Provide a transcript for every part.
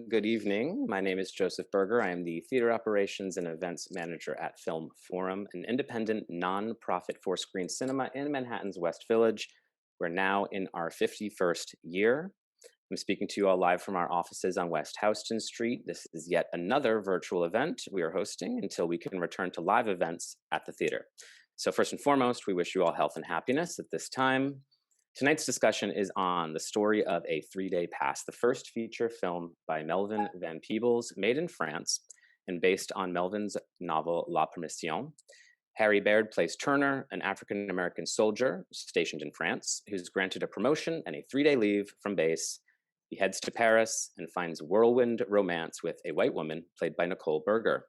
Good evening. My name is Joseph Berger. I am the Theater Operations and Events Manager at Film Forum, an independent, non-profit four-screen cinema in Manhattan's West Village. We're now in our 51st year. I'm speaking to you all live from our offices on West Houston Street. This is yet another virtual event we are hosting until we can return to live events at the theater. So first and foremost, we wish you all health and happiness at this time. Tonight's discussion is on the story of A 3-Day Pass, the first feature film by Melvin Van Peebles, made in France and based on Melvin's novel La Permission. Harry Baird plays Turner, an African-American soldier stationed in France, who's granted a promotion and a 3-day leave from base. He heads to Paris and finds whirlwind romance with a white woman played by Nicole Berger.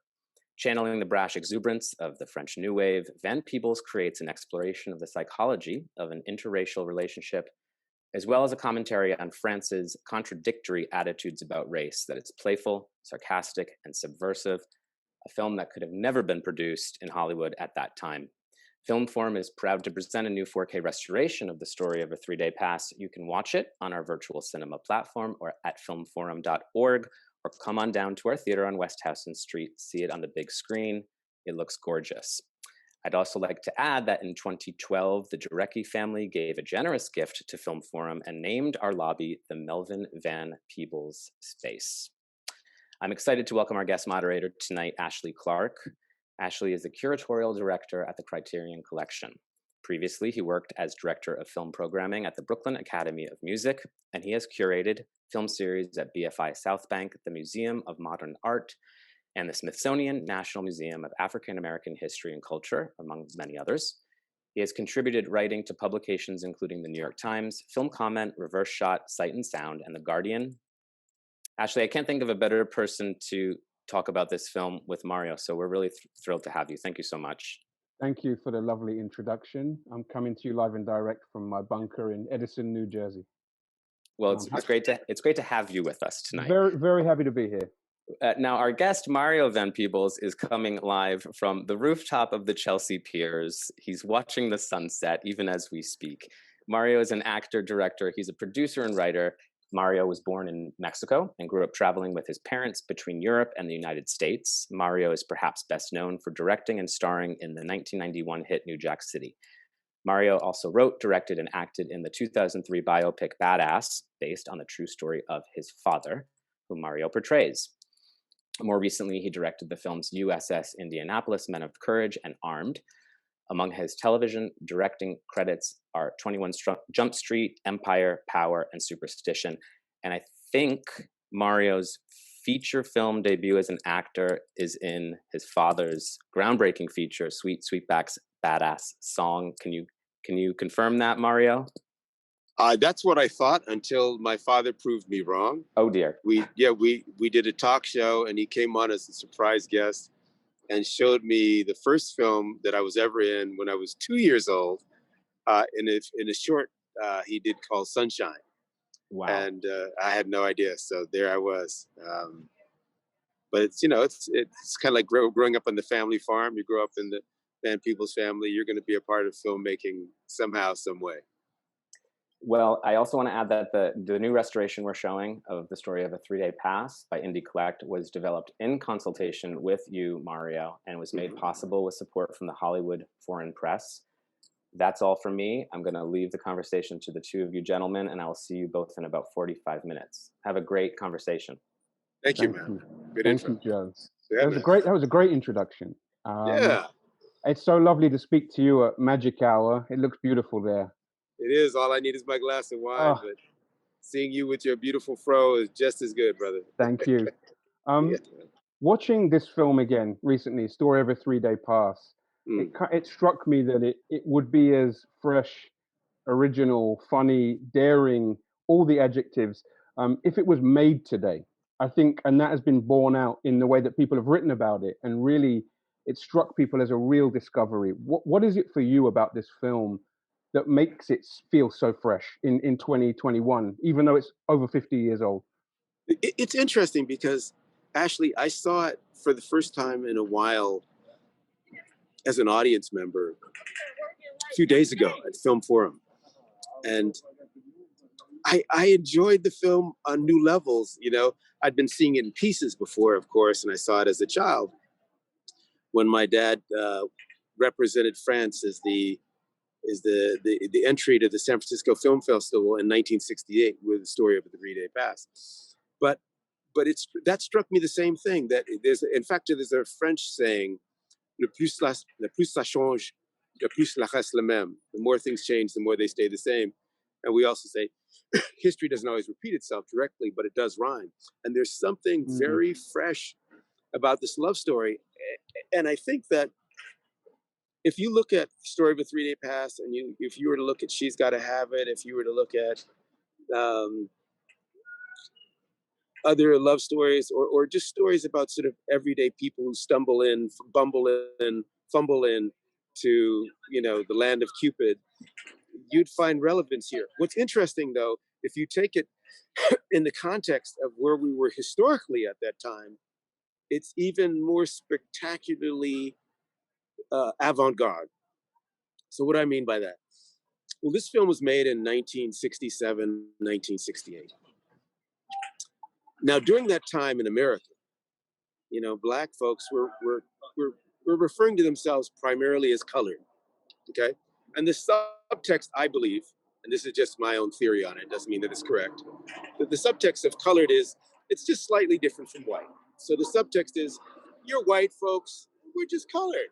Channeling the brash exuberance of the French New Wave, Van Peebles creates an exploration of the psychology of an interracial relationship, as well as a commentary on France's contradictory attitudes about race, that it's playful, sarcastic, and subversive, a film that could have never been produced in Hollywood at that time. Film Forum is proud to present a new 4K restoration of the story of A 3-Day Pass. You can watch it on our virtual cinema platform or at filmforum.org, or come on down to our theater on West Houston Street, see it on the big screen. It looks gorgeous. I'd also like to add that in 2012, the Directorial family gave a generous gift to Film Forum and named our lobby the Melvin Van Peebles Space. I'm excited to welcome our guest moderator tonight, Ashley Clark. Ashley is the Curatorial Director at the Criterion Collection. Previously, he worked as Director of Film Programming at the Brooklyn Academy of Music, and he has curated film series at BFI South Bank, the Museum of Modern Art, and the Smithsonian National Museum of African American History and Culture, among many others. He has contributed writing to publications including the New York Times, Film Comment, Reverse Shot, Sight and Sound, and The Guardian. Ashley, I can't think of a better person to talk about this film with Mario, so we're really thrilled to have you. Thank you so much. Thank you for the lovely introduction. I'm coming to you live and direct from my bunker in Edison, New Jersey. Well, it's great to have you with us tonight. Very, very happy to be here. Now, our guest, Mario Van Peebles, is coming live from the rooftop of the Chelsea Piers. He's watching the sunset even as we speak. Mario is an actor, director. He's a producer and writer. Mario was born in Mexico and grew up traveling with his parents between Europe and the United States. Mario is perhaps best known for directing and starring in the 1991 hit New Jack City. Mario also wrote, directed, and acted in the 2003 biopic Badass, based on the true story of his father, whom Mario portrays. More recently, he directed the films USS Indianapolis, Men of Courage, and Armed. Among his television directing credits are 21 Jump Street, Empire, Power, and Superstition. And I think Mario's feature film debut as an actor is in his father's groundbreaking feature, Sweet Sweetback's Badass Song. Can you confirm that, Mario? That's what I thought until my father proved me wrong. Oh dear. We did a talk show and he came on as a surprise guest and showed me the first film that I was ever in when I was 2 years old, in a short he did called Sunshine. Wow. And I had no idea, so there I was. But it's kind of like growing up on the family farm. You grow up in the Van Peebles family, you're going to be a part of filmmaking somehow, some way. Well, I also want to add that the new restoration we're showing of the story of A 3-Day Pass by Indie Collect was developed in consultation with you, Mario, and was made possible with support from the Hollywood Foreign Press. That's all from me. I'm going to leave the conversation to the two of you gentlemen, and I will see you both in about 45 minutes. Have a great conversation. Thank you, man. Good Thank intro. you, Joe. Yeah, that was a great introduction. Yeah. It's so lovely to speak to you at Magic Hour. It looks beautiful there. It is. All I need is my glass of wine, but seeing you with your beautiful fro is just as good, brother. Thank you. Watching this film again recently, Story of a 3-Day Pass, it struck me that it would be as fresh, original, funny, daring, all the adjectives, if it was made today. I think, and that has been borne out in the way that people have written about it, and really it struck people as a real discovery. What is it for you about this film that makes it feel so fresh in 2021, even though it's over 50 years old? It's interesting because, Ashley, I saw it for the first time in a while as an audience member a few days ago at Film Forum. And I enjoyed the film on new levels. You know, I'd been seeing it in pieces before, of course, and I saw it as a child when my dad represented France as the entry to the San Francisco Film Festival in 1968 with the story of the 3-day pass. But that struck me the same thing, that there's a French saying, le plus ça change, le plus la reste le même. The more things change, the more they stay the same. And we also say history doesn't always repeat itself directly, but it does rhyme. And there's something very fresh about this love story. And I think that if you look at Story of a 3-day pass, and if you were to look at She's Gotta Have It, if you were to look at other love stories, or just stories about sort of everyday people who stumble in, bumble in, fumble in to, you know, the land of Cupid, you'd find relevance here. What's interesting, though, if you take it in the context of where we were historically at that time, it's even more spectacularly avant-garde. So what do I mean by that? Well, this film was made in 1967, 1968. Now, during that time in America, you know, Black folks were referring to themselves primarily as colored, okay? And the subtext, I believe, and this is just my own theory on it, doesn't mean that it's correct, that the subtext of colored is, it's just slightly different from white. So the subtext is, you're white folks, we're just colored,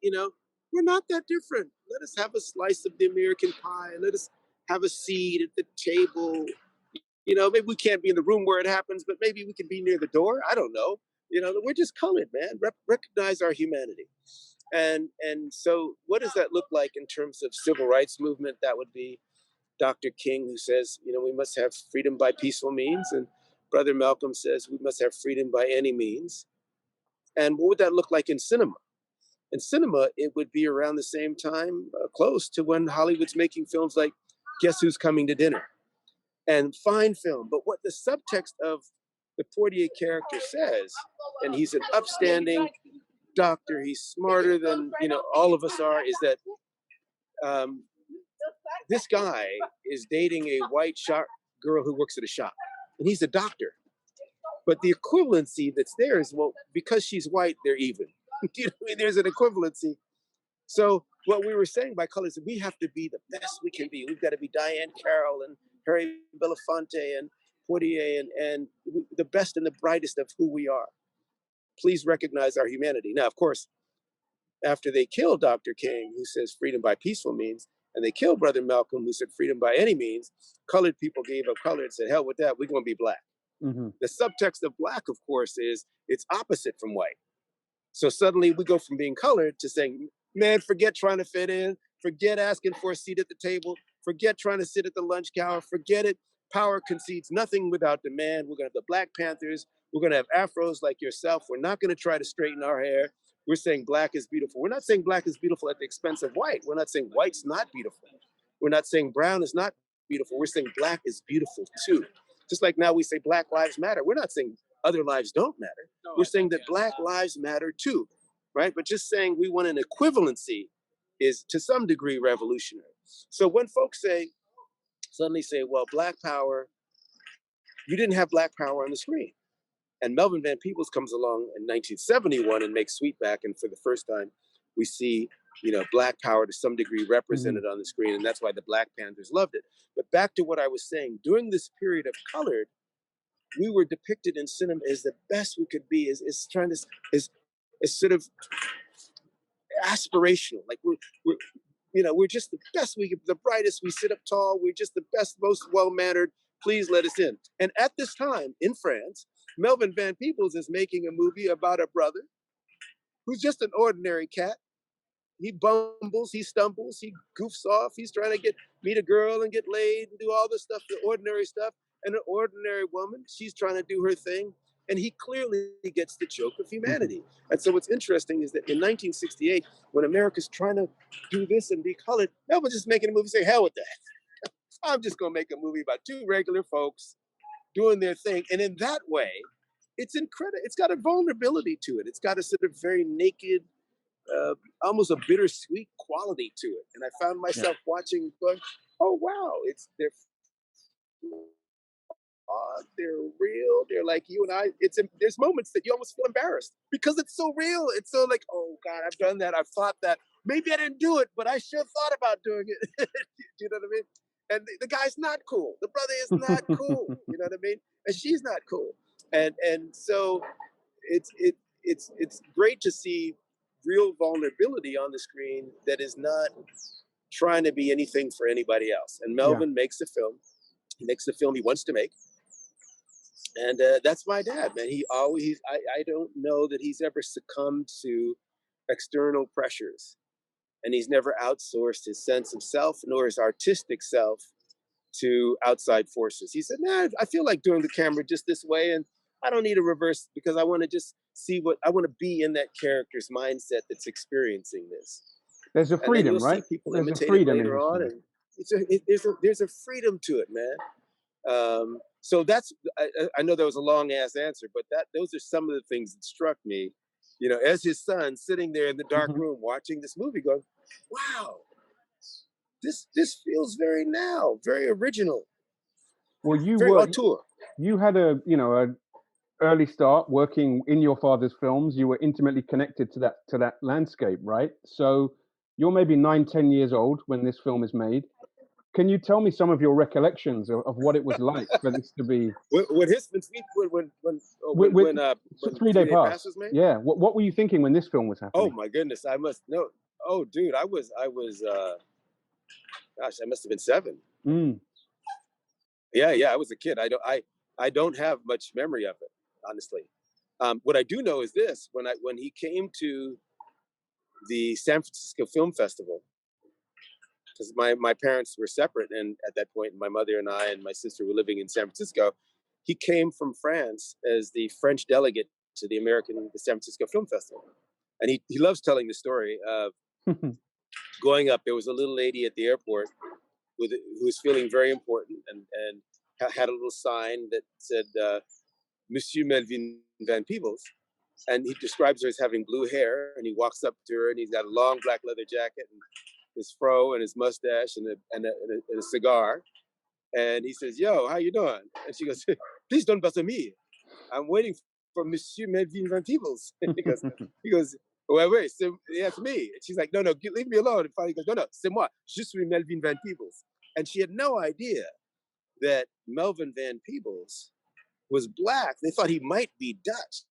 you know? We're not that different. Let us have a slice of the American pie. Let us have a seat at the table. You know, maybe we can't be in the room where it happens, but maybe we can be near the door. I don't know. You know, we're just colored, man. Recognize our humanity. And so what does that look like in terms of civil rights movement? That would be Dr. King, who says, you know, we must have freedom by peaceful means. And Brother Malcolm says we must have freedom by any means. And what would that look like in cinema? In cinema, it would be around the same time, close to when Hollywood's making films like Guess Who's Coming to Dinner? And fine film. But what the subtext of the Portier character says, and he's an upstanding doctor, he's smarter than, you know, all of us are, is that this guy is dating a white girl who works at a shop, and he's a doctor. But the equivalency that's there is, well, because she's white, they're even. You know, there's an equivalency. So what we were saying by colors, we have to be the best we can be. We've got to be Diane Carroll and Harry Belafonte and Portier and the best and the brightest of who we are. Please recognize our humanity. Now, of course, after they killed Dr. King, who says freedom by peaceful means, and they killed Brother Malcolm, who said freedom by any means, colored people gave up color and said, hell with that, we're going to be Black. The subtext of Black, of course, is it's opposite from white. So suddenly we go from being colored to saying, man, forget trying to fit in, forget asking for a seat at the table, forget trying to sit at the lunch counter, forget it. Power concedes nothing without demand. We're going to have the Black Panthers. We're going to have afros like yourself. We're not going to try to straighten our hair. We're saying Black is beautiful. We're not saying Black is beautiful at the expense of white. We're not saying white's not beautiful. We're not saying brown is not beautiful. We're saying Black is beautiful too. Just like now we say Black lives matter. We're not saying other lives don't matter. We're saying that Black lives matter too, right? But just saying we want an equivalency is to some degree revolutionary. So when folks suddenly say, well, Black power, you didn't have Black power on the screen. And Melvin Van Peebles comes along in 1971 and makes Sweetback. And for the first time, we see, you know, Black power to some degree represented on the screen. And that's why the Black Panthers loved it. But back to what I was saying, during this period of colored, we were depicted in cinema as the best we could be, is sort of aspirational. Like we're just the best we could, the brightest, we sit up tall, we're just the best, most well-mannered, please let us in. And at this time in France, Melvin Van Peebles is making a movie about a brother who's just an ordinary cat. He bumbles, he stumbles, he goofs off, he's trying to meet a girl and get laid and do all this stuff, the ordinary stuff. And an ordinary woman, she's trying to do her thing. And he clearly gets the joke of humanity. And so what's interesting is that in 1968, when America's trying to do this and be colored, Melvin's just making a movie, say, hell with that. I'm just gonna make a movie about two regular folks doing their thing. And in that way, it's incredible. It's got a vulnerability to it. It's got a sort of very naked, almost a bittersweet quality to it. And I found myself watching, going, oh wow, they're raw, they're real, they're like you and I. There's moments that you almost feel embarrassed because it's so real. It's so like, oh God, I've done that, I've thought that. Maybe I didn't do it, but I sure thought about doing it. Do you know what I mean? And the guy's not cool. The brother is not cool. You know what I mean? And she's not cool. And so it's great to see real vulnerability on the screen that is not trying to be anything for anybody else. And Melvin makes the film. He makes the film he wants to make. And that's my dad, man. He always, I don't know that he's ever succumbed to external pressures. And he's never outsourced his sense of self nor his artistic self to outside forces. He said, nah, I feel like doing the camera just this way. And I don't need a reverse because I want to just see what I want to be in that character's mindset that's experiencing this. There's a freedom, right? People There's imitate a freedom it later on, and there's a freedom to it, man. So that's I know that was a long ass answer, but those are some of the things that struck me. You know, as his son sitting there in the dark room watching this movie, going, "Wow, this feels very now, very original." Well, very auteur. You had a early start working in your father's films. You were intimately connected to that landscape, right? So you're maybe 9-10 years old when this film is made. Can you tell me some of your recollections of what it was like for this to be? When 3-Day Pass was made? Yeah. What were you thinking when this film was happening? Oh my goodness, I must know. Oh, dude, I was. Gosh, I must have been 7. Yeah, I was a kid. I don't have much memory of it, honestly. What I do know is this: when he came to the San Francisco Film Festival, because my parents were separate, and at that point, my mother and I and my sister were living in San Francisco. He came from France as the French delegate to the San Francisco Film Festival, and he loves telling the story of going up. There was a little lady at the airport who was feeling very important, and had a little sign that said Monsieur Melvin Van Peebles, and he describes her as having blue hair, and he walks up to her, and he's got a long black leather jacket and his fro and his mustache and a cigar, and he says, "Yo, how you doing?" And she goes, "Please don't bother me. I'm waiting for Monsieur Melvin Van Peebles." he goes, wait, so that's me. And she's like, "No, leave me alone." And finally he goes, "No, c'est moi. Je suis Melvin Van Peebles." And she had no idea that Melvin Van Peebles was black. They thought he might be Dutch,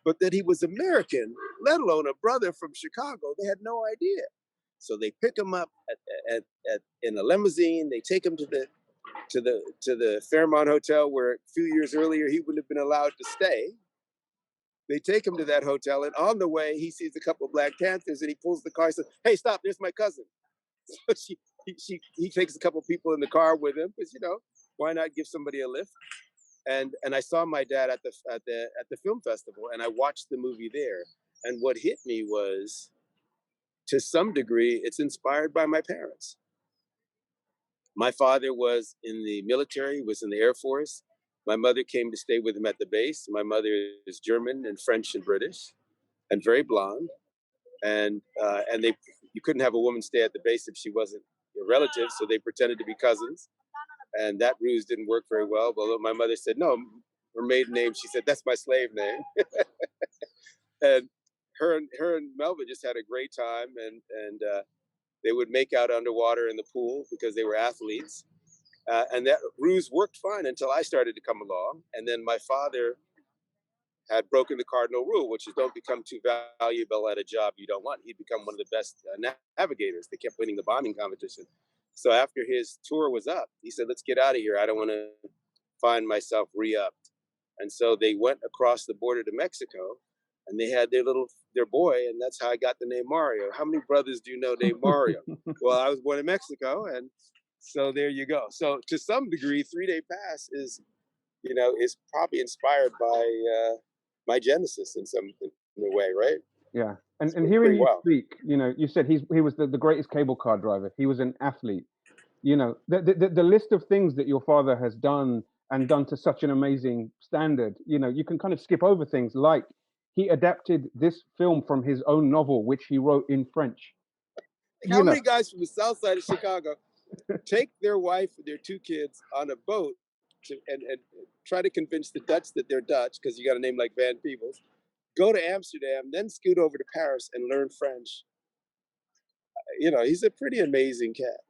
but that he was American, let alone a brother from Chicago. They had no idea. So they pick him up in a limousine. They take him to the Fairmont Hotel, where a few years earlier he wouldn't have been allowed to stay. They take him to that hotel, and on the way he sees a couple of Black Panthers, and he pulls the car and says, "Hey, stop! There's my cousin." So he takes a couple of people in the car with him, because why not give somebody a lift? And I saw my dad at the film festival, and I watched the movie there. And what hit me was, to some degree, it's inspired by my parents. My father was in the military, was in the Air Force. My mother came to stay with him at the base. My mother is German and French and British, and very blonde. And you couldn't have a woman stay at the base if she wasn't your relative, so they pretended to be cousins. And that ruse didn't work very well. Although my mother said, no, her maiden name, she said, that's my slave name. And her and Melvin just had a great time, and they would make out underwater in the pool because they were athletes. And that ruse worked fine until I started to come along. And then my father had broken the cardinal rule, which is don't become too valuable at a job you don't want. He'd become one of the best navigators. They kept winning the bombing competition. So after his tour was up, he said, let's get out of here. I don't want to find myself re-upped. And so they went across the border to Mexico, and they had their boy, and that's how I got the name Mario. How many brothers do you know named Mario? Well, I was born in Mexico, and so there you go. So to some degree, 3-Day Pass is probably inspired by my genesis in a way, right? Yeah, and hearing you speak, you said he was the greatest cable car driver. He was an athlete. The list of things that your father has done and done to such an amazing standard. You can kind of skip over things like he adapted this film from his own novel, which he wrote in French. How many guys from the south side of Chicago take their wife and their 2 kids on a boat and try to convince the Dutch that they're Dutch, because you got a name like Van Peebles. Go to Amsterdam, then scoot over to Paris and learn French. You know, he's a pretty amazing cat.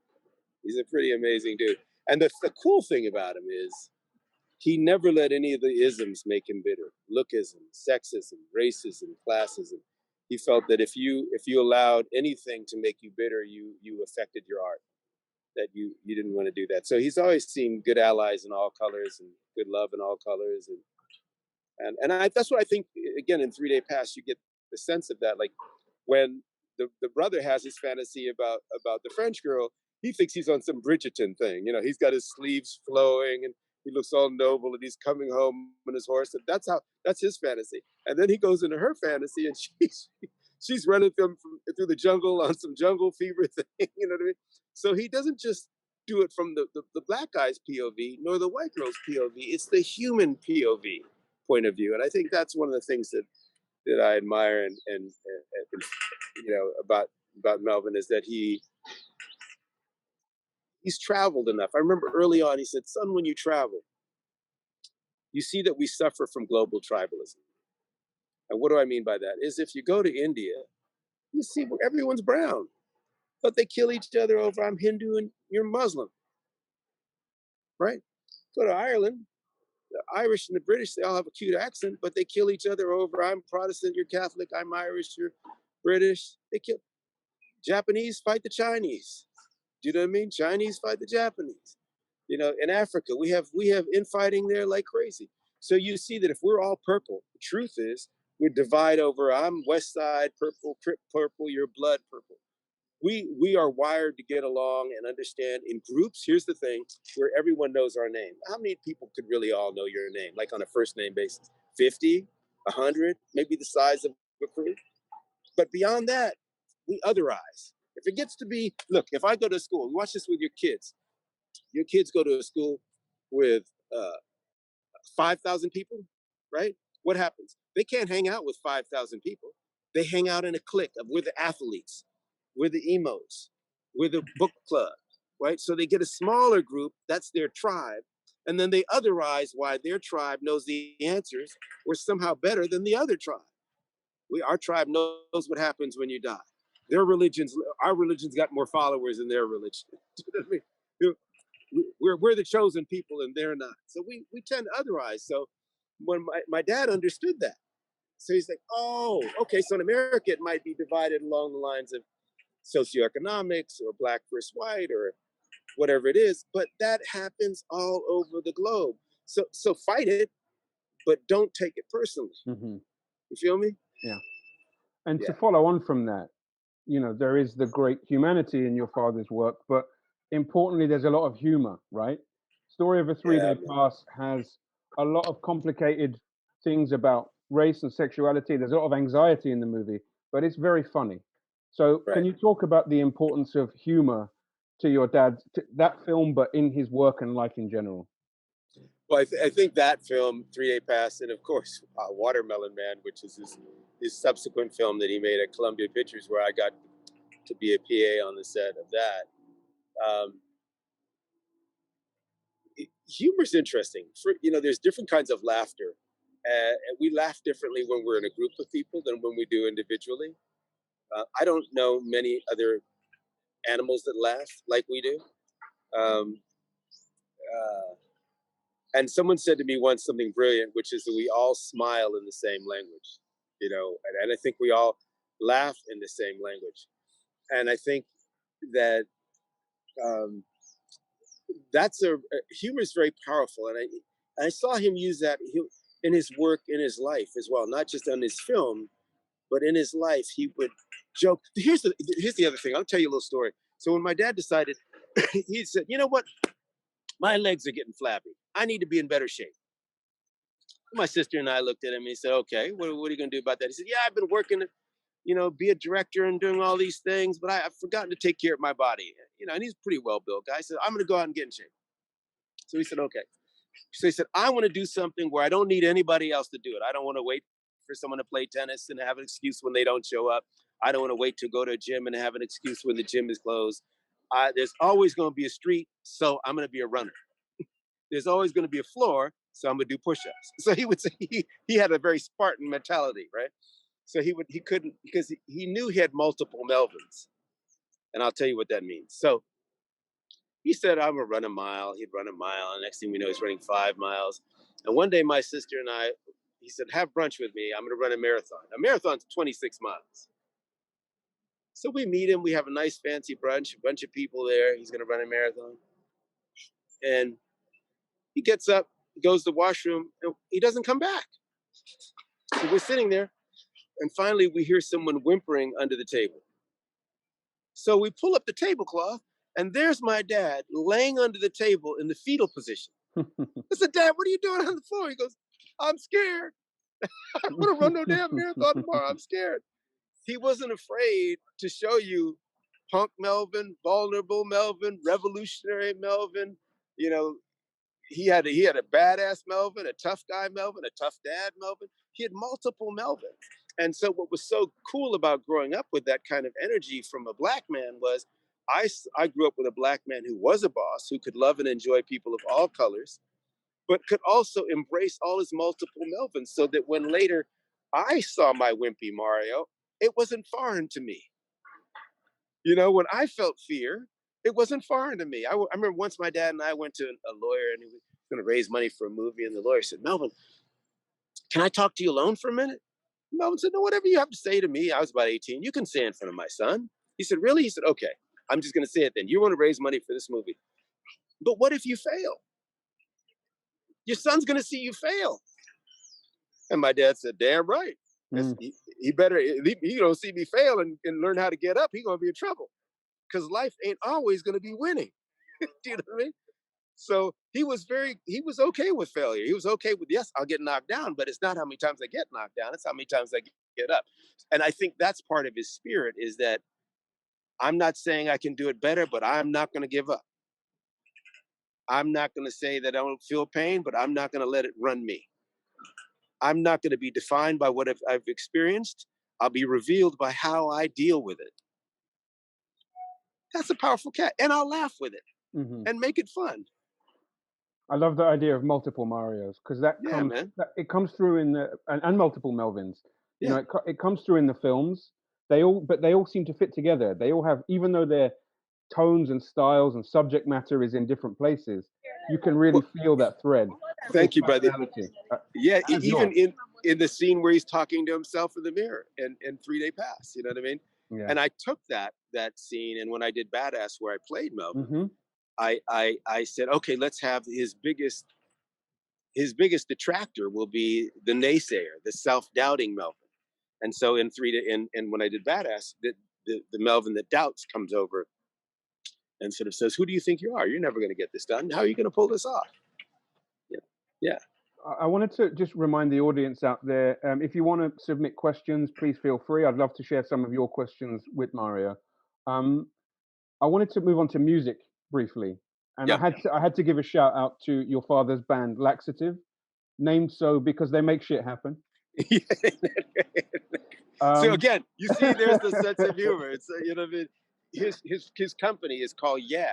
He's a pretty amazing dude. And the cool thing about him is he never let any of the isms make him bitter. Lookism, sexism, racism, classism. He felt that if you allowed anything to make you bitter, you affected your art. That you didn't want to do that. So he's always seen good allies in all colors and good love in all colors. And that's what I think, again, in 3 Day Pass, you get the sense of that. Like when the brother has his fantasy about the French girl, he thinks he's on some Bridgerton thing. You know, he's got his sleeves flowing and he looks all noble and he's coming home on his horse. And that's his fantasy. And then he goes into her fantasy and she's running through the jungle on some jungle fever thing. You know what I mean? So he doesn't just do it from the black guy's POV nor the white girl's POV. It's the human POV point of view. And I think that's one of the things that I admire and you know, about Melvin, is that he's traveled enough. I remember early on, he said, son, when you travel, you see that we suffer from global tribalism. And what do I mean by that? Is if you go to India, you see where everyone's brown, but they kill each other over, I'm Hindu and you're Muslim, right? Go to Ireland, the Irish and the British, they all have a cute accent, but they kill each other over, I'm Protestant, you're Catholic, I'm Irish, you're British. They kill. Japanese fight the Chinese. Do you know what I mean? Chinese fight the Japanese. You know, in Africa, we have infighting there like crazy. So you see that if we're all purple, the truth is we divide over, I'm West Side purple, Crip purple, your blood purple. We are wired to get along and understand in groups. Here's the thing, where everyone knows our name. How many people could really all know your name, like on a first name basis? 50, 100, maybe the size of a crew. But beyond that, we otherize. If it gets to be, look, if I go to school, watch this with your kids. Your kids go to a school with 5,000 people, right? What happens? They can't hang out with 5,000 people. They hang out in a clique of, we're the athletes, we're the emos, we're the book club, right? So they get a smaller group, that's their tribe. And then they otherize why their tribe knows the answers. We're somehow better than the other tribe. Our tribe knows what happens when you die. Our religion's got more followers than their religion. You know what I mean? We're the chosen people and they're not. So we tend to otherize. So when my dad understood that, so he's like, oh, okay, so in America it might be divided along the lines of socioeconomics or black versus white or whatever it is, but that happens all over the globe. So fight it, but don't take it personally. Mm-hmm. You feel me? Yeah. And to follow on from that, you know, there is the great humanity in your father's work, but importantly, there's a lot of humor, right? Story of a 3 Day Pass has a lot of complicated things about race and sexuality. There's a lot of anxiety in the movie, but it's very funny. So can you talk about the importance of humor to your dad, to that film, but in his work and life in general? Well, I think that film, 3 Day Pass, and of course, Watermelon Man, which is his subsequent film that he made at Columbia Pictures, where I got to be a PA on the set of that. Humor's interesting. You know, there's different kinds of laughter. And we laugh differently when we're in a group of people than when we do individually. I don't know many other animals that laugh like we do. And someone said to me once something brilliant, which is that we all smile in the same language, you know, and I think we all laugh in the same language. And I think that humor is very powerful. And I saw him use that in his work, in his life as well, not just on his film, but in his life, he would joke. Here's the other thing. I'll tell you a little story. So when my dad decided, he said, you know what? My legs are getting flabby. I need to be in better shape. My sister and I looked at him and he said, okay, what are you going to do about that? He said, yeah, I've been working to, you know, be a director and doing all these things, but I've forgotten to take care of my body. You know, and he's a pretty well-built guy. He said, I'm going to go out and get in shape. So he said, okay. So he said, I want to do something where I don't need anybody else to do it. I don't want to wait for someone to play tennis and have an excuse when they don't show up. I don't want to wait to go to a gym and have an excuse when the gym is closed. There's always going to be a street, so I'm going to be a runner. There's always going to be a floor, so I'm going to do push-ups. So he would say he had a very Spartan mentality, right? So he couldn't, because he knew he had multiple Melvins, and I'll tell you what that means. So he said, I'm gonna run a mile. He'd run a mile, and next thing we know, he's running 5 miles. And one day, my sister and I, he said, have brunch with me. I'm gonna run a marathon. A marathon's 26 miles. So we meet him. We have a nice fancy brunch, a bunch of people there. He's gonna run a marathon, and he gets up, goes to the washroom, and he doesn't come back. So we're sitting there, and finally we hear someone whimpering under the table. So we pull up the tablecloth, and there's my dad laying under the table in the fetal position. I said, Dad, what are you doing on the floor? He goes, I'm scared. I don't want to run no damn marathon tomorrow. I'm scared. He wasn't afraid to show you punk Melvin, vulnerable Melvin, revolutionary Melvin. You know, he had a badass Melvin, a tough guy Melvin, a tough dad Melvin. He had multiple Melvins. And so what was so cool about growing up with that kind of energy from a Black man was I grew up with a Black man who was a boss, who could love and enjoy people of all colors, but could also embrace all his multiple Melvins, so that when later I saw my wimpy Mario, it wasn't foreign to me. You know, when I felt fear, it wasn't foreign to me. I remember once my dad and I went to a lawyer, and he was going to raise money for a movie, and the lawyer said, Melvin, can I talk to you alone for a minute? Melvin said, no, whatever you have to say to me. I was about 18. You can say in front of my son. He said, really? He said, okay, I'm just going to say it then. You want to raise money for this movie. But what if you fail? Your son's going to see you fail. And my dad said, damn right. He better, he don't see me fail and learn how to get up. He's going to be in trouble, because life ain't always going to be winning. Do you know what I mean? So he was okay with failure. He was okay with, yes, I'll get knocked down, but it's not how many times I get knocked down. It's how many times I get up. And I think that's part of his spirit, is that I'm not saying I can do it better, but I'm not going to give up. I'm not going to say that I don't feel pain, but I'm not going to let it run me. I'm not going to be defined by what I've experienced. I'll be revealed by how I deal with it. That's a powerful cat. And I'll laugh with it and make it fun. I love the idea of multiple Marios, because it comes through in the and multiple Melvins. You know, it comes through in the films. They all seem to fit together. They all have, even though their tones and styles and subject matter is in different places, you can really feel that thread. Thank you, brother. Yeah, even in the scene where he's talking to himself in the mirror in 3 Day Pass, you know what I mean? Yeah. And I took that scene, and when I did Badass, where I played Melvin, I said, okay, let's have his biggest detractor will be the naysayer, the self-doubting Melvin. And so in when I did Badass, the Melvin that doubts comes over and sort of says, who do you think you are? You're never going to get this done. How are you going to pull this off? Yeah. I wanted to just remind the audience out there, if you want to submit questions, please feel free. I'd love to share some of your questions with Mario. I wanted to move on to music briefly. And I had to give a shout out to your father's band, Laxative, named so because they make shit happen. So again, you see, there's the sense of humor. It's you know what I mean. His company is called Yeah,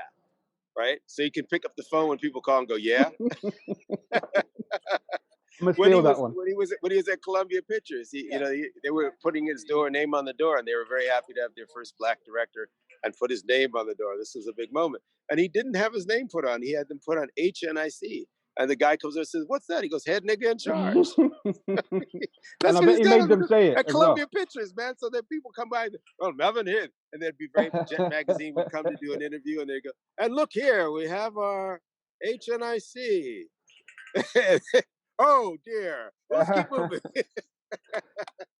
right? So you can pick up the phone when people call and go, yeah. When he was at Columbia Pictures, they were putting his name on the door, and they were very happy to have their first Black director and put his name on the door. This was a big moment, and he didn't have his name put on. He had them put on HNIC. And the guy comes over and says, what's that? He goes, head nigga in charge. That's what he made them say it at Columbia Pictures, man. So that people come by, oh, Melvin here. And they'd be Jet Magazine would come to do an interview, and they'd go, and look here, we have our HNIC. Oh, dear. Let's keep moving.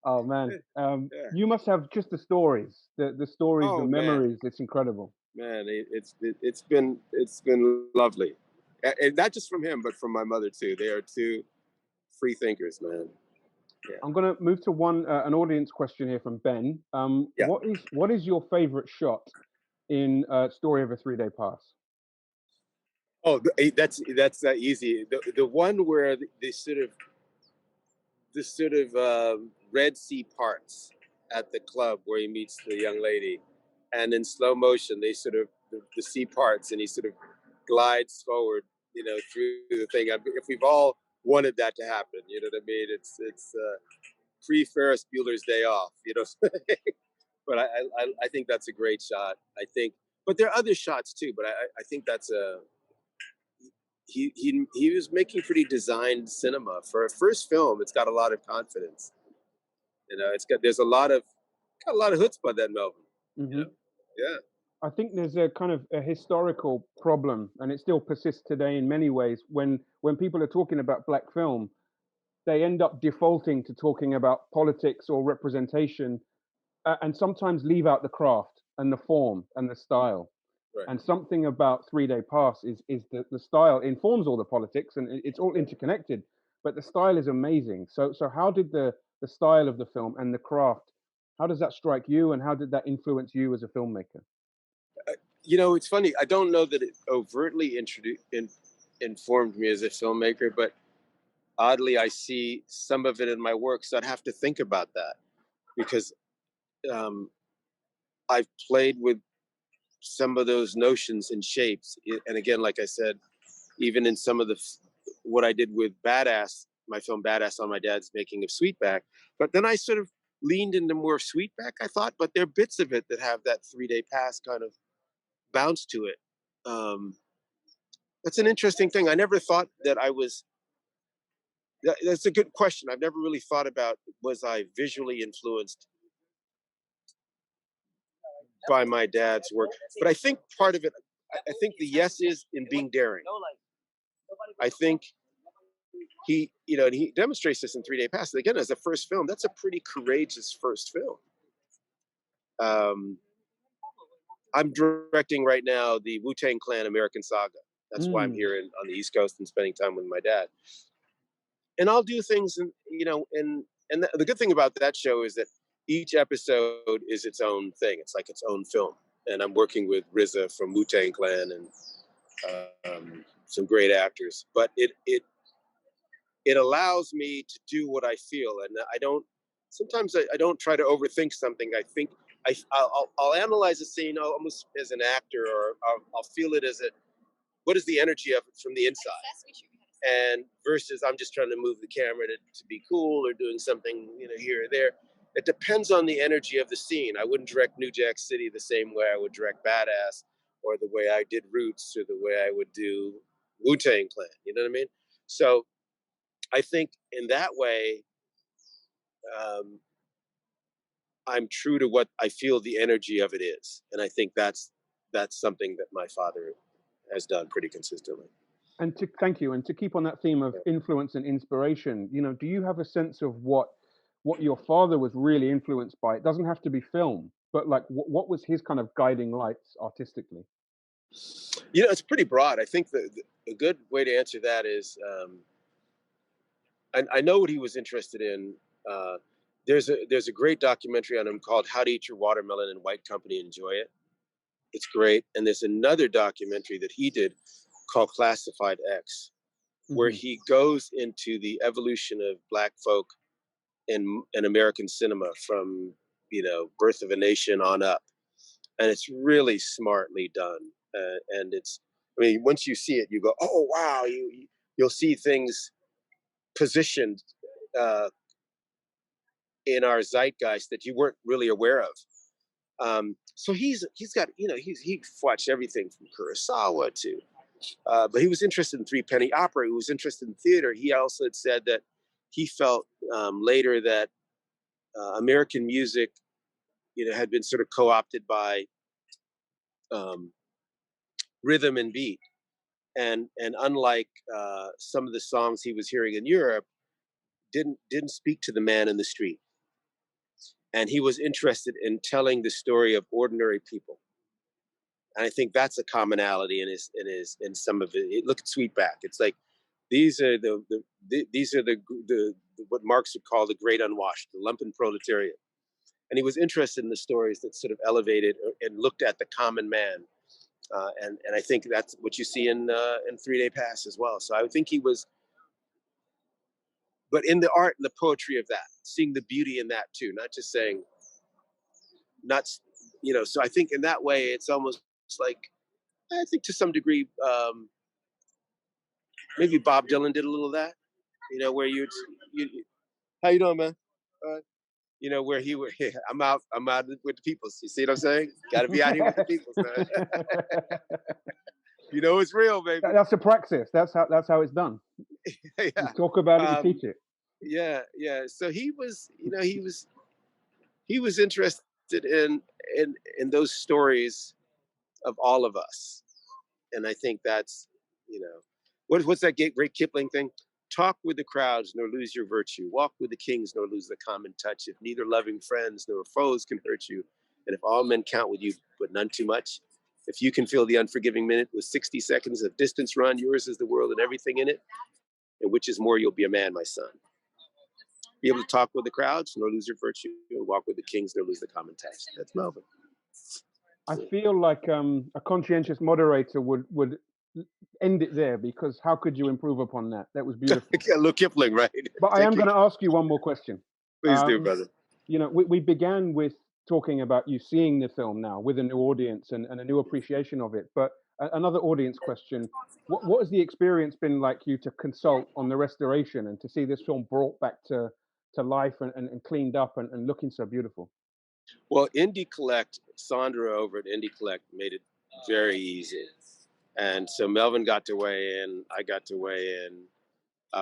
Oh, man. You must have just the stories, the stories, the memories. Man. It's incredible. Man, it's been lovely. And not just from him, but from my mother too. They are two free thinkers, man. Yeah. I'm going to move to an audience question here from Ben. What is your favorite shot in Story of a 3 Day Pass? Oh, that's easy. The one where the sort of Red Sea parts at the club where he meets the young lady, and in slow motion they sort of the sea parts, and he sort of glides forward you know, through the thing. If we've all wanted that to happen, you know what I mean? It's pre-Ferris Bueller's Day Off, you know. But I think that's a great shot. I think, but there are other shots too. But I think that's a he was making pretty designed cinema for a first film. It's got a lot of confidence. You know, there's a lot of chutzpah that Melvin. You know, yeah. I think there's a kind of a historical problem, and it still persists today in many ways. When people are talking about black film, they end up defaulting to talking about politics or representation, and sometimes leave out the craft and the form and the style. Right. And something about 3-Day Pass is the style informs all the politics, and it's all interconnected. But the style is amazing. So how did the style of the film and the craft, how does that strike you, and how did that influence you as a filmmaker? You know, it's funny. I don't know that it overtly informed me as a filmmaker, but oddly, I see some of it in my work. So I'd have to think about that, because I've played with some of those notions and shapes. And again, like I said, even in some of what I did with Badass, my film Badass, on my dad's making of Sweetback. But then I sort of leaned into more Sweetback, I thought, but there are bits of it that have that 3-Day Pass kind of bounce to it. That's an interesting thing. I never thought that I was, that's a good question. I've never really thought about, was I visually influenced by my dad's work? But I think part of it, I think the yes is in being daring. I think he, you know, and he demonstrates this in 3-Day Pass. Again, as a first film, that's a pretty courageous first film. I'm directing right now the Wu-Tang Clan American Saga. That's why I'm here on the East Coast and spending time with my dad. And I'll do things, and you know, and the good thing about that show is that each episode is its own thing. It's like its own film. And I'm working with RZA from Wu-Tang Clan and some great actors. But it allows me to do what I feel, and I don't. Sometimes I don't try to overthink something. I think I'll analyze a scene almost as an actor, or I'll feel it as what is the energy of it from the inside, and versus I'm just trying to move the camera to be cool or doing something, you know, here or there. It depends on the energy of the scene. I wouldn't direct New Jack City the same way I would direct Badass, or the way I did Roots, or the way I would do Wu-Tang Clan. You know what I mean? So I think in that way, I'm true to what I feel the energy of it is, and I think that's something that my father has done pretty consistently. And thank you. And to keep on that theme of influence and inspiration, you know, do you have a sense of what your father was really influenced by? It doesn't have to be film, but like what was his kind of guiding lights artistically? You know, it's pretty broad. I think a good way to answer that is, I know what he was interested in. There's a great documentary on him called "How to Eat Your Watermelon in White Company and Enjoy It." It's great. And there's another documentary that he did called Classified X, where he goes into the evolution of Black folk in American cinema from, you know, Birth of a Nation on up. And it's really smartly done. And I mean, once you see it, you go, oh, wow, you'll see things positioned in our zeitgeist that you weren't really aware of. So he's got, you know, he watched everything from Kurosawa to, but he was interested in Three Penny Opera. He was interested in theater. He also had said that he felt later that American music, you know, had been sort of co-opted by rhythm and beat, and unlike some of the songs he was hearing in Europe, didn't speak to the man in the street. And he was interested in telling the story of ordinary people. And I think that's a commonality in some of it. Look at Sweetback. It's like these are the what Marx would call the great unwashed, the lumpen proletariat. And he was interested in the stories that sort of elevated and looked at the common man. And I think that's what you see in 3-Day Pass as well. So I would think he was, but in the art and the poetry of that, seeing the beauty in that too, not just saying, not, you know. So I think in that way, it's almost like, I think to some degree, maybe Bob Dylan did a little of that, where you how you doing, man? Where he would, I'm out with the peoples. You see what I'm saying? Got to be out here with the peoples, man. It's real, baby. That's the praxis. That's how it's done. Yeah. You talk about it, you teach it. Yeah. So he was interested in those stories of all of us, and I think that's what's that great Kipling thing? Talk with the crowds, nor lose your virtue. Walk with the kings, nor lose the common touch. If neither loving friends nor foes can hurt you, and if all men count with you, but none too much. If you can fill the unforgiving minute with 60 seconds of distance run, yours is the world and everything in it. And which is more, you'll be a man, my son. Be able to talk with the crowds, nor lose your virtue, and walk with the kings, nor lose the common touch. That's Melvin. I feel like a conscientious moderator would end it there, because how could you improve upon that? That was beautiful. A little Kipling, right? But I am going to ask you one more question. Please do, brother. We began with talking about you seeing the film now with a new audience and a new appreciation of it. But another audience question: what has the experience been like you to consult on the restoration and to see this film brought back to life and cleaned up and looking so beautiful? Well, Indie Collect, Sandra over at Indie Collect made it very easy. And so Melvin got to weigh in, I got to weigh in.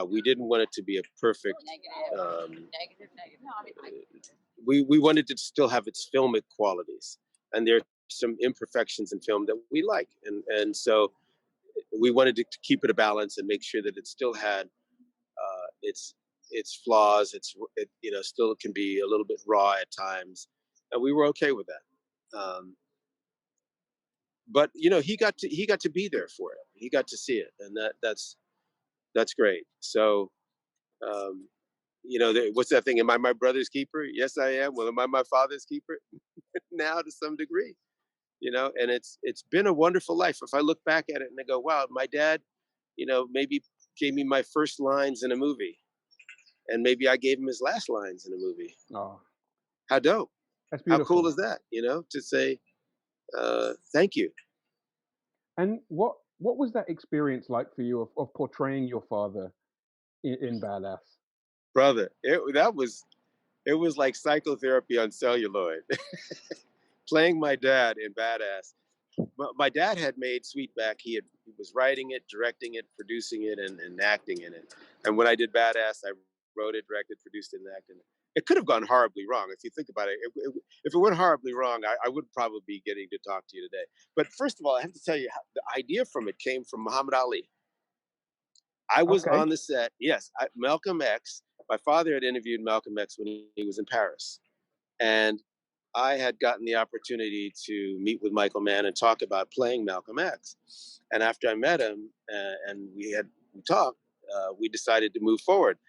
We didn't want it to be a perfect, we wanted to still have its filmic qualities. And there's some imperfections in film that we like. And so we wanted to keep it a balance and make sure that it still had its flaws. It still can be a little bit raw at times. And we were okay with that. But he got to be there for it. He got to see it, and that's great. So, what's that thing? Am I my brother's keeper? Yes, I am. Well, am I my father's keeper? Now, to some degree, and it's been a wonderful life. If I look back at it and I go, wow, my dad, maybe gave me my first lines in a movie, and maybe I gave him his last lines in a movie. Oh, how dope! That's beautiful. How cool is that? To say thank you. And what was that experience like for you of portraying your father in Badass? Brother, it was like psychotherapy on celluloid. Playing my dad in Badass. My dad had made Sweetback. He was writing it, directing it, producing it, and acting in it. And when I did Badass, I wrote it, directed, produced it, and acted in it. It could have gone horribly wrong. If you think about it, if it went horribly wrong, I would probably be getting to talk to you today. But first of all, I have to tell you, the idea from it came from Muhammad Ali. I was on the set. Yes, Malcolm X. My father had interviewed Malcolm X when he was in Paris. And I had gotten the opportunity to meet with Michael Mann and talk about playing Malcolm X. And after I met him and we talked, we decided to move forward.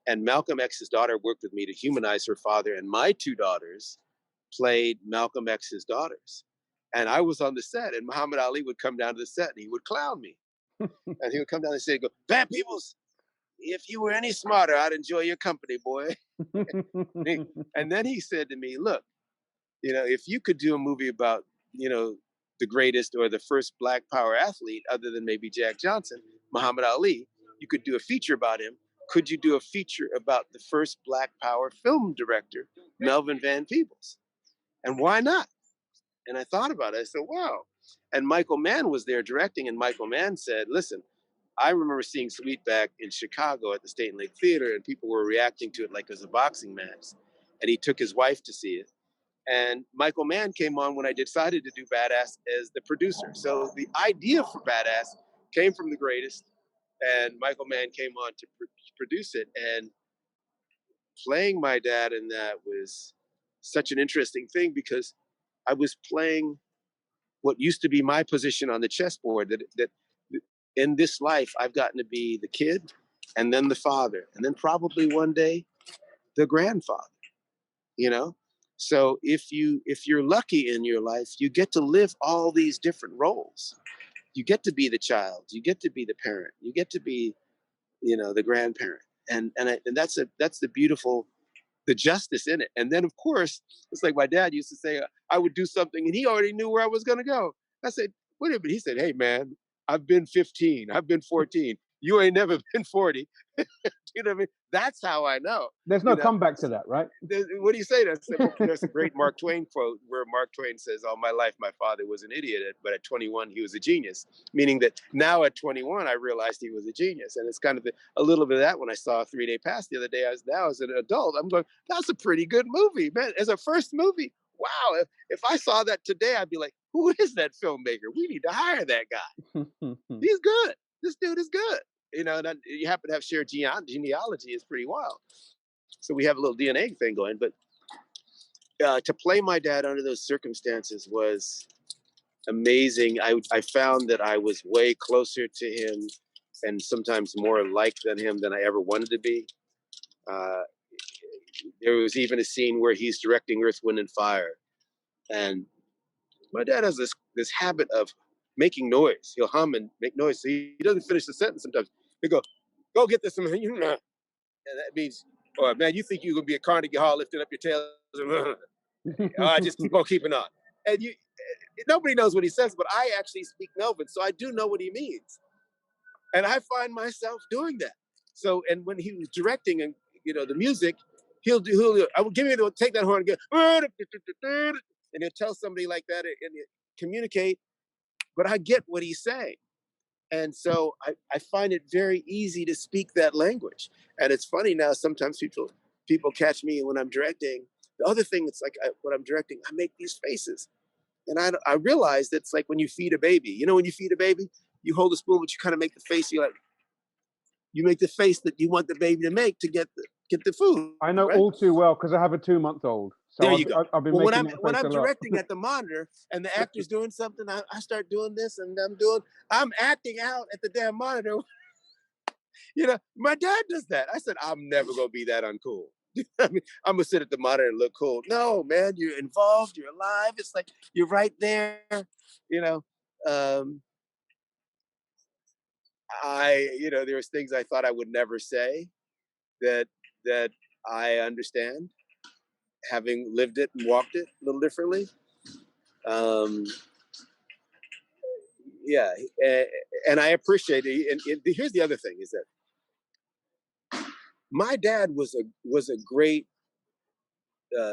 And Malcolm X's daughter worked with me to humanize her father, and my two daughters played Malcolm X's daughters. And I was on the set, and Muhammad Ali would come down to the set and he would clown me. And he would come down and say, Van Peebles, if you were any smarter, I'd enjoy your company, boy. And then he said to me, look, if you could do a movie about, the greatest or the first Black Power athlete, other than maybe Jack Johnson, Muhammad Ali, you could do a feature about him. Could you do a feature about the first Black Power film director, Melvin Van Peebles? And why not? And I thought about it. I said, wow. And Michael Mann was there directing, and Michael Mann said, listen, I remember seeing Sweetback in Chicago at the State and Lake Theater, and people were reacting to it like it was a boxing match. And he took his wife to see it. And Michael Mann came on when I decided to do Badass as the producer. So the idea for Badass came from the greatest, and Michael Mann came on to produce it. And playing my dad in that was such an interesting thing, because I was playing what used to be my position on the chessboard, that in this life, I've gotten to be the kid, and then the father, and then probably one day the grandfather, So if you're lucky in your life, you get to live all these different roles. You get to be the child, you get to be the parent, you get to be, the grandparent. And that's the beautiful, the justice in it. And then of course, it's like my dad used to say, I would do something and he already knew where I was going to go. I said, wait a minute. He said, hey man, I've been 15, I've been 14. You ain't never been 40. You know what I mean? That's how I know. There's no comeback to that, right? What do you say? There's a great Mark Twain quote where Mark Twain says, "All my life, my father was an idiot, but at 21, he was a genius." Meaning that now at 21, I realized he was a genius. And it's kind of a little bit of that when I saw 3 Day Pass the other day. Now as an adult, I'm going, that's a pretty good movie, man. As a first movie, wow. If I saw that today, I'd be like, who is that filmmaker? We need to hire that guy. He's good. This dude is good. You know, and you happen to have shared genealogy is pretty wild. So we have a little DNA thing going. But to play my dad under those circumstances was amazing. I found that I was way closer to him and sometimes more like than him than I ever wanted to be. There was even a scene where he's directing Earth, Wind, and Fire. And my dad has this habit of making noise. He'll hum and make noise. So he doesn't finish the sentence sometimes. He go get this. And that means, oh man, you think you're gonna be a Carnegie Hall lifting up your tail? I just keep on keeping on. And nobody knows what he says, but I actually speak Melvin, so I do know what he means. And I find myself doing that. So, and when he was directing and the music, I will take that horn and go, and he'll tell somebody like that and communicate, but I get what he's saying. And so I find it very easy to speak that language. And it's funny now, sometimes people catch me when I'm directing. The other thing, it's like when I'm directing, I make these faces. And I realized it's like when you feed a baby. You know, when you feed a baby, you hold a spoon, but you kind of make the face. You make the face that you want the baby to make to get the food. I know right? all too well because I have a 2-month-old. So There you go. I've been Well, making when I'm that face a lot. directing at the monitor and the actor's doing something, I start doing this and I'm acting out at the damn monitor. My dad does that. I said, I'm never gonna be that uncool. I mean, I'm gonna sit at the monitor and look cool. No, man, you're involved, you're alive. It's like you're right there. There's things I thought I would never say that I understand, having lived it and walked it a little differently. Yeah, and I appreciate it. And here's the other thing: is that my dad was a great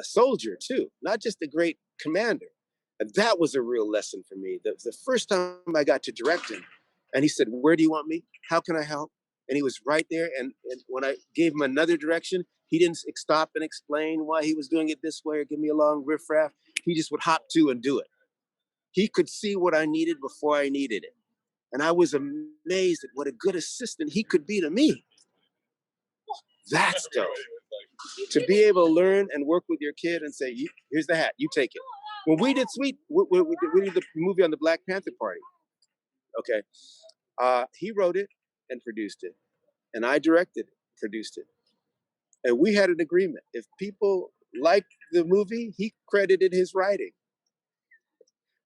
soldier too, not just a great commander. And that was a real lesson for me. The first time I got to direct him, and he said, "Where do you want me? How can I help?" And he was right there. And when I gave him another direction, he didn't stop and explain why he was doing it this way or give me a long riffraff. He just would hop to and do it. He could see what I needed before I needed it. And I was amazed at what a good assistant he could be to me. That's dope. To be able to learn and work with your kid and say, here's the hat, you take it. When we did we did the movie on the Black Panther Party, okay? He wrote it and produced it. And I directed it, produced it. And we had an agreement. If people liked the movie, he credited his writing,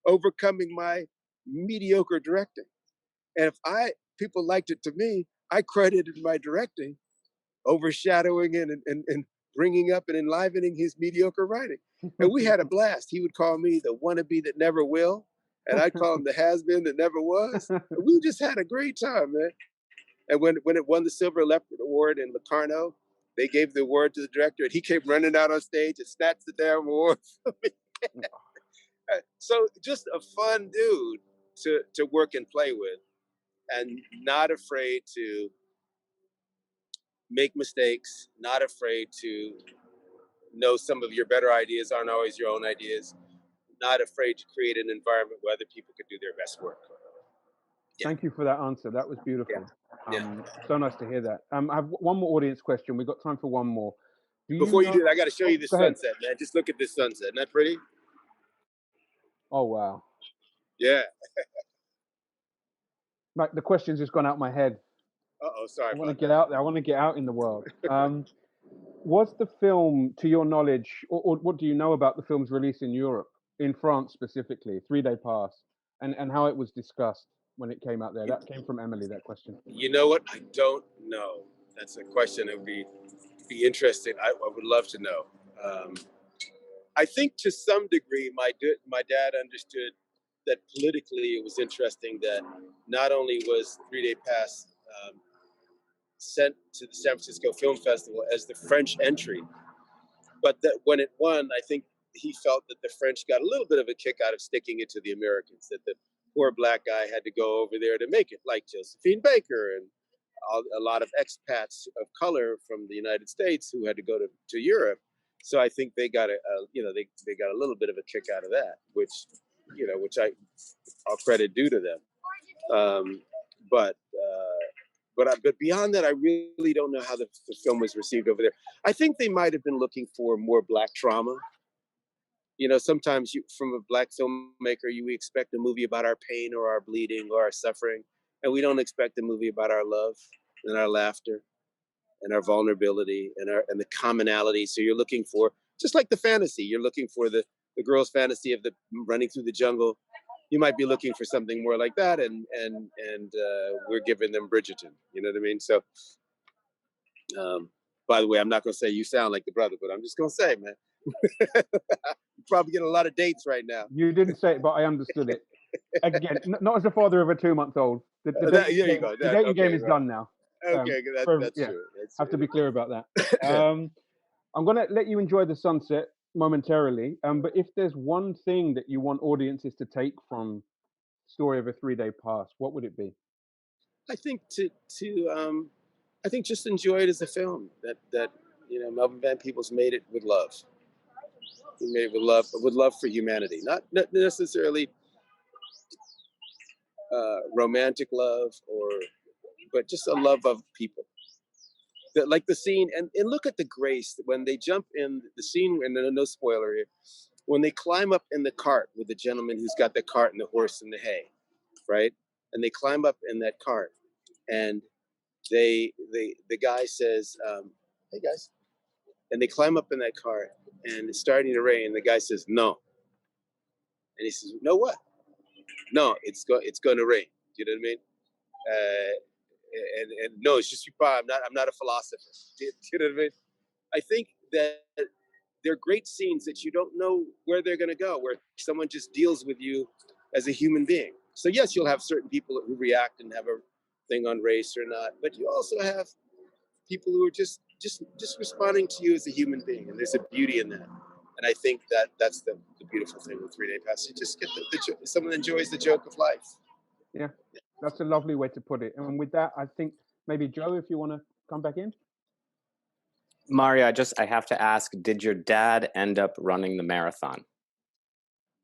overcoming my mediocre directing. And if people liked it to me, I credited my directing, overshadowing and bringing up and enlivening his mediocre writing. And we had a blast. He would call me the wannabe that never will, and I'd call him the has-been that never was. And we just had a great time, man. And when it won the Silver Leopard Award in Locarno, they gave the award to the director, and he came running out on stage and snatched the damn award from me. So just a fun dude to work and play with, and not afraid to make mistakes, not afraid to know some of your better ideas aren't always your own ideas, not afraid to create an environment where other people could do their best work. Yeah. Thank you for that answer. That was beautiful. Yeah. So nice to hear that. I have one more audience question. We've got time for one more. Before you do that, I got to show you this sunset, man. Just look at this sunset. Isn't that pretty? Oh, wow. Yeah. Like the question's just gone out my head. Uh-oh, sorry. I want to get out there. I want to get out in the world. Was the film, to your knowledge, or what do you know about the film's release in Europe, in France specifically, 3 Day Pass, and how it was discussed when it came out there? That came from Emily, that question. You know what? I don't know. That's a question that would be interesting. I would love to know. I think to some degree, my dad understood that politically it was interesting that not only was 3 Day Pass sent to the San Francisco Film Festival as the French entry. But that when it won, I think he felt that the French got a little bit of a kick out of sticking it to the Americans, that the poor black guy had to go over there to make it, like Josephine Baker and a lot of expats of color from the United States who had to go to Europe. So I think they got they got a little bit of a kick out of that, which I'll credit due to them. But beyond that, I really don't know how the film was received over there. I think they might have been looking for more black trauma. Sometimes from a black filmmaker, we expect a movie about our pain or our bleeding or our suffering, and we don't expect a movie about our love and our laughter and our vulnerability and the commonality. So you're looking for, just like the fantasy, you're looking for the girl's fantasy of the running through the jungle. You might be looking for something more like that, and we're giving them Bridgerton. You know what I mean? So, by the way, I'm not going to say you sound like the brother, but I'm just going to say, man, you're probably getting a lot of dates right now. You didn't say it, but I understood it. Again, not as a father of a 2-month-old. The dating game is done now. Okay, that's true. That's have to be clear about that. true. I'm going to let you enjoy the sunset momentarily. But if there's one thing that you want audiences to take from Story of a 3-Day Past, what would it be? I think I think just enjoy it as a film. That Melvin Van Peebles made it with love. He made it with love for humanity, not necessarily romantic love, but just a love of people. Like the scene, and look at the grace when they jump in the scene, and no spoiler here, when they climb up in the cart with the gentleman who's got the cart and the horse and the hay, right? And they climb up in that cart, and the guy says, "Hey guys," and they climb up in that cart, and it's starting to rain. And the guy says, "No," and he says, "No what? No, it's going to rain." Do you know what I mean? And no, it's just I'm not a philosopher. Do you know what I mean? I think that they're great scenes that you don't know where they're going to go, where someone just deals with you as a human being. So yes, you'll have certain people who react and have a thing on race or not, but you also have people who are just responding to you as a human being, and there's a beauty in that. And I think that's the beautiful thing with 3-Day Pass. You just get someone enjoys the joke of life. Yeah, that's a lovely way to put it. And with that, I think maybe Joe, if you want to come back in. Mario, I have to ask, did your dad end up running the marathon?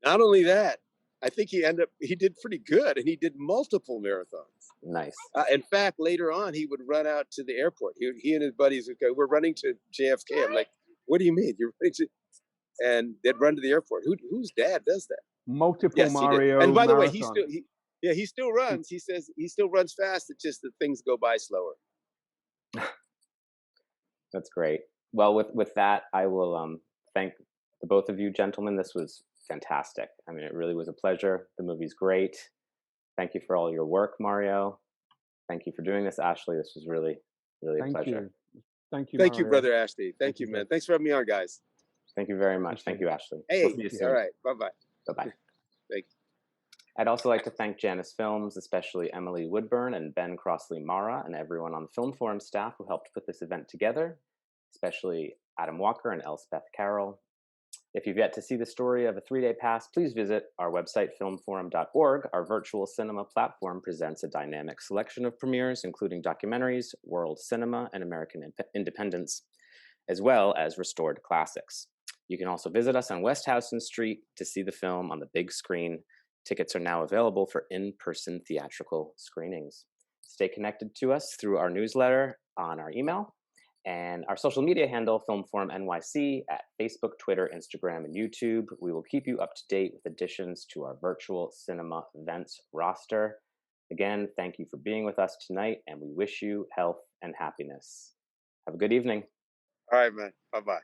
Not only that, I think he did pretty good, and he did multiple marathons. Nice. In fact, later on, he would run out to the airport. He and his buddies would go, "We're running to JFK." I'm like, "What do you mean? You're running to?" And they'd run to the airport. Whose dad does that? Multiple Mario. And by the way, marathon. he still runs. He says he still runs fast. It's just that things go by slower. That's great. Well, with that, I will thank the both of you gentlemen. This was fantastic. I mean, it really was a pleasure. The movie's great. Thank you for all your work, Mario. Thank you for doing this, Ashley. This was really, really a pleasure. Thank you. Thank you, brother Ashley. Thank you, man. Thanks for having me on, guys. Thank you very much. Thank you, Ashley. Hey, we'll see you soon. All right. Bye-bye. Bye-bye. Thank you. I'd also like to thank Janus Films, especially Emily Woodburn and Ben Crossley-Mara, and everyone on the Film Forum staff who helped put this event together, especially Adam Walker and Elspeth Carroll. If you've yet to see the story of a 3-Day Pass, please visit our website, filmforum.org. Our virtual cinema platform presents a dynamic selection of premieres, including documentaries, world cinema, and American independence, as well as restored classics. You can also visit us on West Houston Street to see the film on the big screen. Tickets are now available for in-person theatrical screenings. Stay connected to us through our newsletter on our email and our social media handle, Film Forum NYC, at Facebook, Twitter, Instagram, and YouTube. We will keep you up to date with additions to our virtual cinema events roster. Again, thank you for being with us tonight, and we wish you health and happiness. Have a good evening. All right, man. Bye-bye.